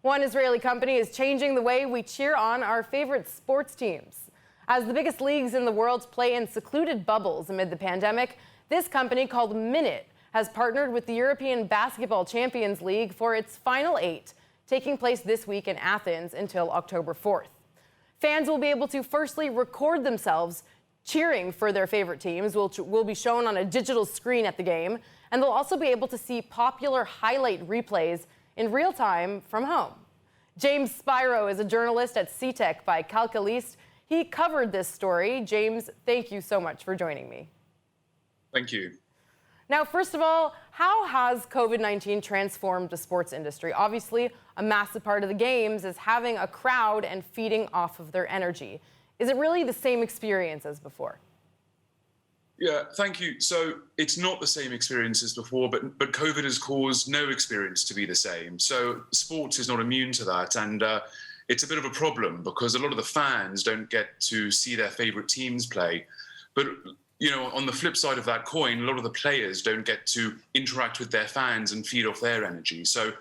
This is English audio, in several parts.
One Israeli company is changing the way we cheer on our favorite sports teams. As the biggest leagues in the world play in secluded bubbles amid the pandemic, this company called Minute has partnered with the European Basketball Champions League for its Final 8, taking place this week in Athens until October 4th. Fans will be able to firstly record themselves cheering for their favorite teams, which will be shown on a digital screen at the game, and they'll also be able to see popular highlight replays in real time from home. James Spiro is a journalist at Ctech by Calcalist. He covered this story. James, thank you so much for joining me. Thank you. Now, first of all, how has COVID-19 transformed the sports industry? Obviously, a massive part of the games is having a crowd and feeding off of their energy. Is it really the same experience as before? Yeah, thank you. So it's not the same experience as before, but COVID has caused no experience to be the same. So sports is not immune to that. And it's a bit of a problem because a lot of the fans don't get to see their favorite teams play. But, you know, on the flip side of that coin, a lot of the players don't get to interact with their fans and feed off their energy. So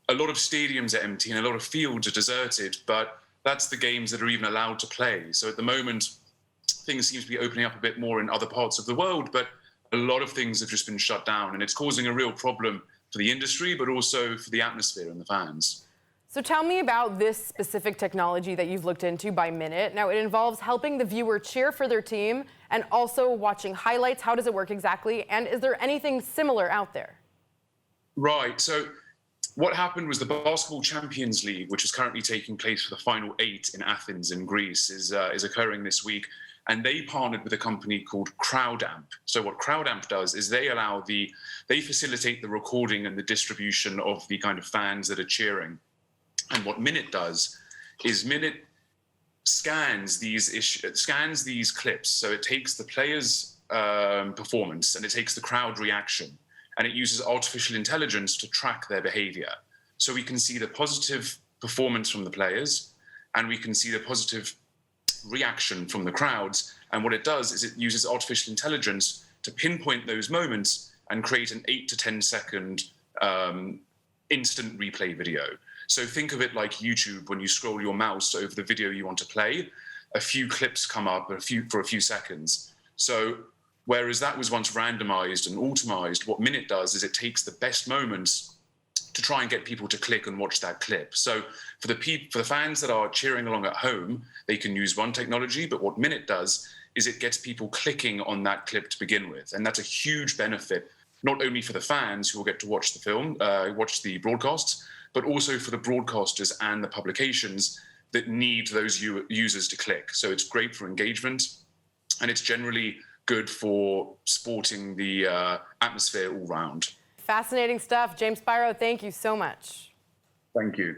a lot of stadiums are empty and a lot of fields are deserted, but that's the games that are even allowed to play. So at the moment, things seem to be opening up a bit more in other parts of the world, but a lot of things have just been shut down, and it's causing a real problem for the industry, but also for the atmosphere and the fans. So tell me about this specific technology that you've looked into by Minute. Now, it involves helping the viewer cheer for their team and also watching highlights. How does it work exactly? And is there anything similar out there? Right. So what happened was the Basketball Champions League, which is currently taking place for the Final 8 in Athens in Greece, is occurring this week. And they partnered with a company called CrowdAmp. So what CrowdAmp does is they facilitate the recording and the distribution of the kind of fans that are cheering. And what Minute does is Minute scans these clips. So it takes the player's performance and it takes the crowd reaction, and it uses artificial intelligence to track their behavior. So we can see the positive performance from the players, and we can see the positive reaction from the crowds. And what it does is it uses artificial intelligence to pinpoint those moments and create an 8 to 10 second instant replay video. So think of it like YouTube. When you scroll your mouse over the video you want to play, a few clips come up for a few seconds. So whereas that was once randomized and automized, what Minute does is it takes the best moments to try and get people to click and watch that clip. So for the fans that are cheering along at home, they can use one technology, but what Minute does is it gets people clicking on that clip to begin with. And that's a huge benefit, not only for the fans who will get to watch the film, watch the broadcasts, but also for the broadcasters and the publications that need those users to click. So it's great for engagement, and it's generally good for sporting the atmosphere all round. Fascinating stuff. James Spiro, thank you so much. Thank you.